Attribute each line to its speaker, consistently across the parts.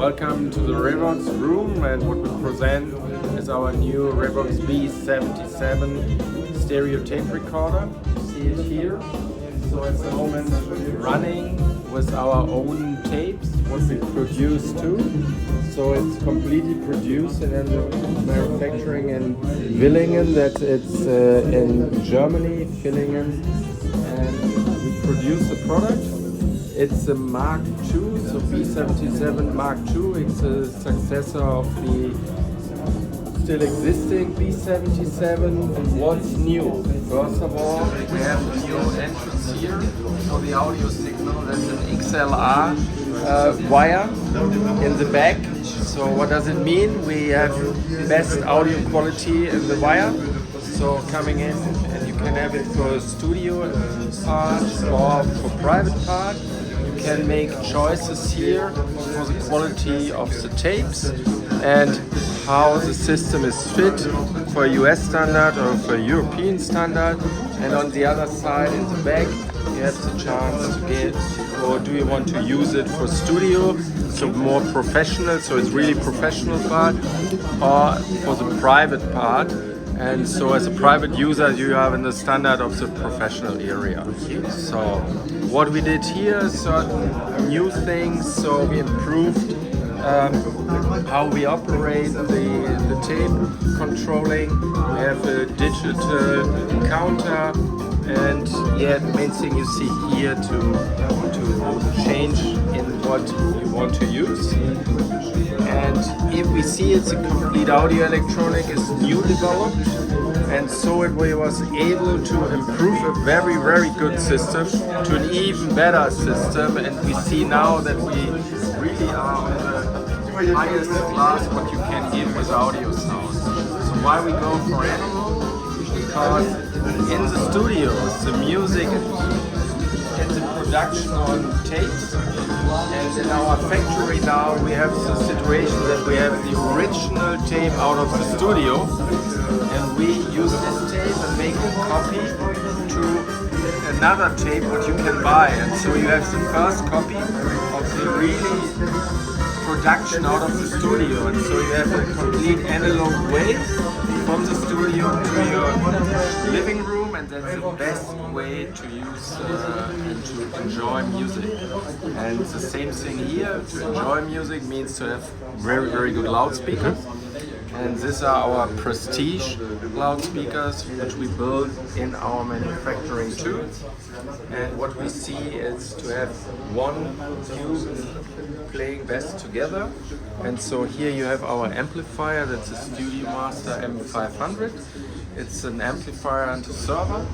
Speaker 1: Welcome to the Revox room, and what we present is our new Revox B77 stereo tape recorder. You see it here. So at the moment running with our own tapes, what we produce too. So it's completely produced in manufacturing in Villingen, that it's in Germany, Villingen, and we produce the product. It's a Mark II, so B77 Mark II. It's a successor of the still existing B77. What's new? First of all, we have a new entrance here for the audio signal. That's an XLR wire in the back. So what does it mean? We have best audio quality in the wire. So coming in, and you can have it for a studio part or for private part. You can make choices here for the quality of the tapes and how the system is fit for a US standard or for a European standard. And on the other side, in the back, you have the chance to get, or do you want to use it for studio, so more professional, so it's really professional part, or for the private part. And so as a private user, you have in the standard of the professional area. So what we did here, certain new things, so we improved how we operate the tape controlling. We have a digital counter, and yeah, the main thing you see here to change in what you want to use. And if we see it's a complete audio electronic is new developed, and so it was able to improve a very, very good system to an even better system. And we see now that we really are in the highest class what you can give with audio sound. So why we go for analog? Because in the studios the music is in production on tapes. And in our factory now we have the situation that we have the original tape out of the studio, and we use this tape and make a copy to another tape what you can buy. And so you have the first copy of the really production out of the studio, and so you have a complete analog way from the studio to your living room, and that's the best way to use and to enjoy music. And the same thing here, to enjoy music means to have very, very good loudspeakers. And these are our prestige loudspeakers, which we build in our manufacturing too. And what we see is to have one tube playing best together. And so here you have our amplifier, that's a Studio Master M500. It's an amplifier and a server,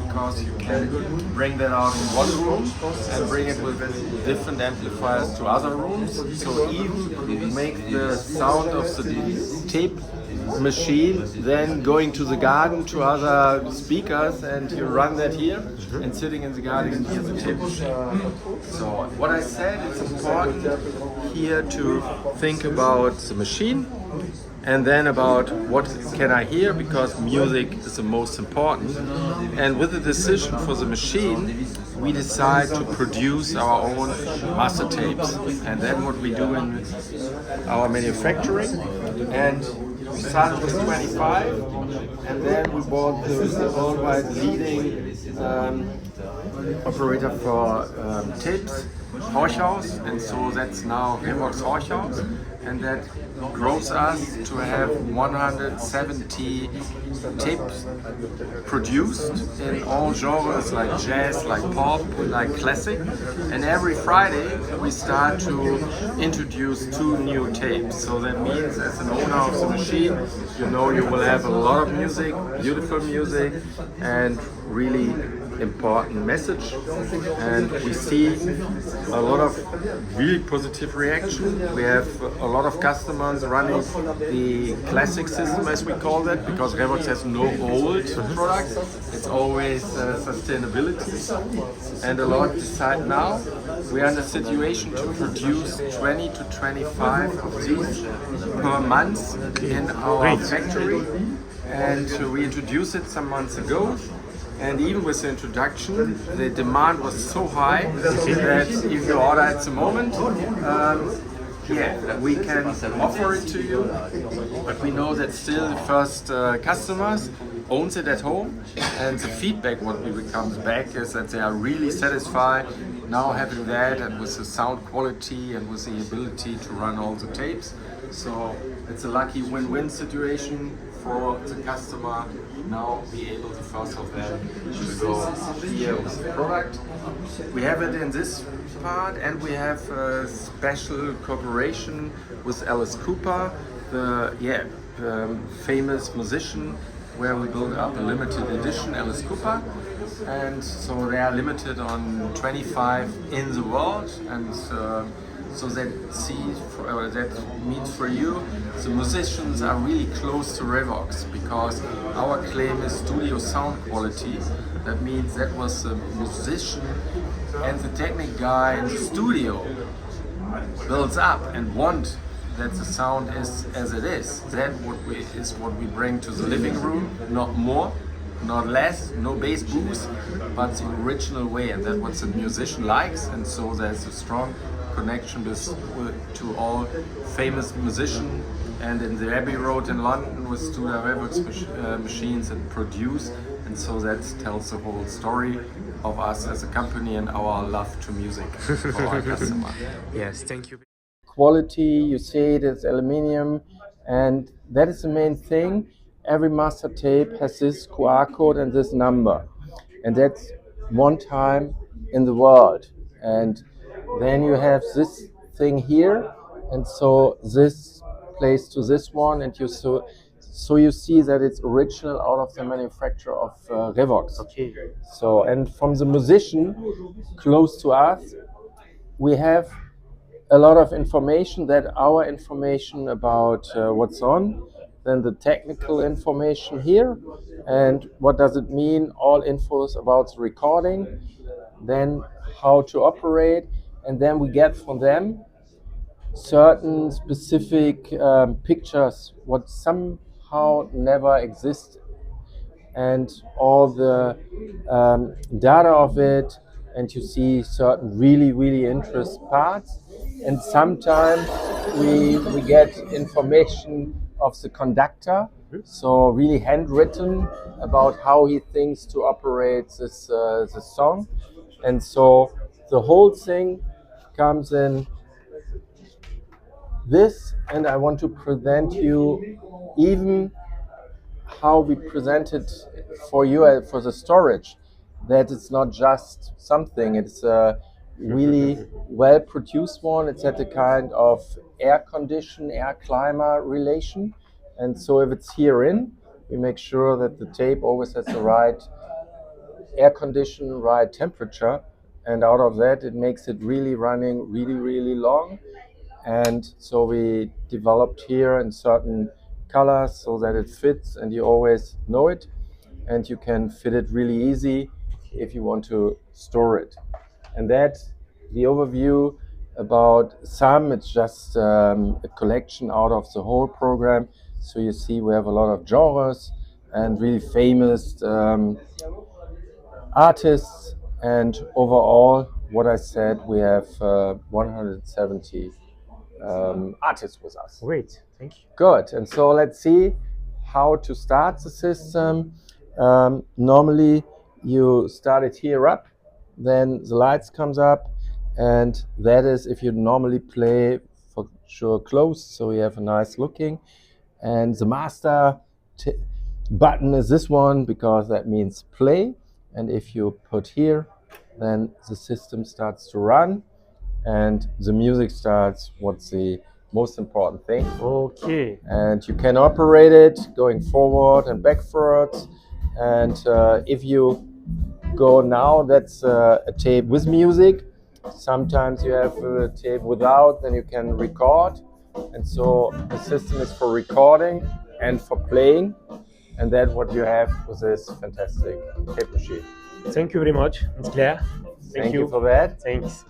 Speaker 1: because you can bring that out in one room and bring it with different amplifiers to other rooms. So even make the sound of the tape machine then going to the garden to other speakers, and you run that here, and sitting in the garden and hear the tape machine. So what I said, it's important here to think about the machine and then about what can I hear, because music is the most important. And with the decision for the machine, we decide to produce our own master tapes, and then what we do in our manufacturing. And we started with 25, and then we bought the worldwide leading operator for tapes, Horchhaus, and so that's now Revox Horchhaus, and that grows us to have 170 tapes produced in all genres, like jazz, like pop, like classic. And every Friday we start to introduce 2 new tapes. So that means, as an owner of the machine, you know you will have a lot of music, beautiful music, and really important message. And we see a lot of really positive reaction. We have a lot of customers running the classic system, as we call that, because Revox has no old products. It's always sustainability. And a lot decide now. We are in a situation to produce 20 to 25 of these per month in our factory. And we introduced it some months ago. And even with the introduction, the demand was so high that if you order at the moment, Yeah, we can offer it to you, but we know that still the first customers owns it at home, and the feedback what comes back is that they are really satisfied now having that, and with the sound quality and with the ability to run all the tapes. So it's a lucky win-win situation for the customer. Now be able to first of them to go here with the product. We have it in this part, and we have a special cooperation with Alice Cooper, the famous musician, where we build up a limited edition Alice Cooper, and so they are limited on 25 in the world, and so that means for you the musicians are really close to Revox, because our claim is studio sound quality. That means that was the musician and the technic guy in the studio builds up and want that the sound is as it is. That is what we bring to the living room, not more, not less, no bass boost, but the original way, and that's what the musician likes. And so there's a strong connection to all famous musicians, and in the Abbey Road in London with two Revox machines that produce, and so that tells the whole story of us as a company and our love to music for our customer.
Speaker 2: Yes, thank you.
Speaker 1: Quality, you see it is aluminium, and that is the main thing. Every master tape has this QR code and this number, and that's one time in the world. And then you have this thing here, and so this plays to this one, and so you see that it's original out of the manufacturer of Revox.
Speaker 2: Okay.
Speaker 1: So, and from the musician close to us, we have a lot of information, that our information about what's on, then the technical information here, and what does it mean, all infos about the recording, then how to operate, and then we get from them certain specific pictures what somehow never existed, and all the data of it, and you see certain really interesting parts. And sometimes we get information of the conductor, so really handwritten about how he thinks to operate this song. And so the whole thing comes in this, and I want to present you even how we present it for you for the storage, that it's not just something, it's a really well produced one. It's at a kind of air climate relation, and so if it's here in, we make sure that the tape always has the right air condition, right temperature, and out of that it makes it really running really long. And so we developed here in certain colors so that it fits, and you always know it, and you can fit it really easy if you want to store it. And that's the overview about some. It's just a collection out of the whole program. So you see we have a lot of genres and really famous artists, and overall, what I said, we have 170 artists with us.
Speaker 2: Great, thank you.
Speaker 1: Good, and so let's see how to start the system. Normally you start it here up, then the lights comes up, and that is if you normally play for sure closed, so you have a nice looking. And the master button is this one, because that means play, and if you put here, then the system starts to run and the music starts. What's the most important thing?
Speaker 2: Okay.
Speaker 1: And you can operate it going forward and backwards. And if you go now, that's a tape with music. Sometimes you have a tape without, then you can record. And so the system is for recording and for playing. And that's what you have with this fantastic tape machine.
Speaker 2: Thank you very much. It's clear.
Speaker 1: Thank you for that.
Speaker 2: Thanks.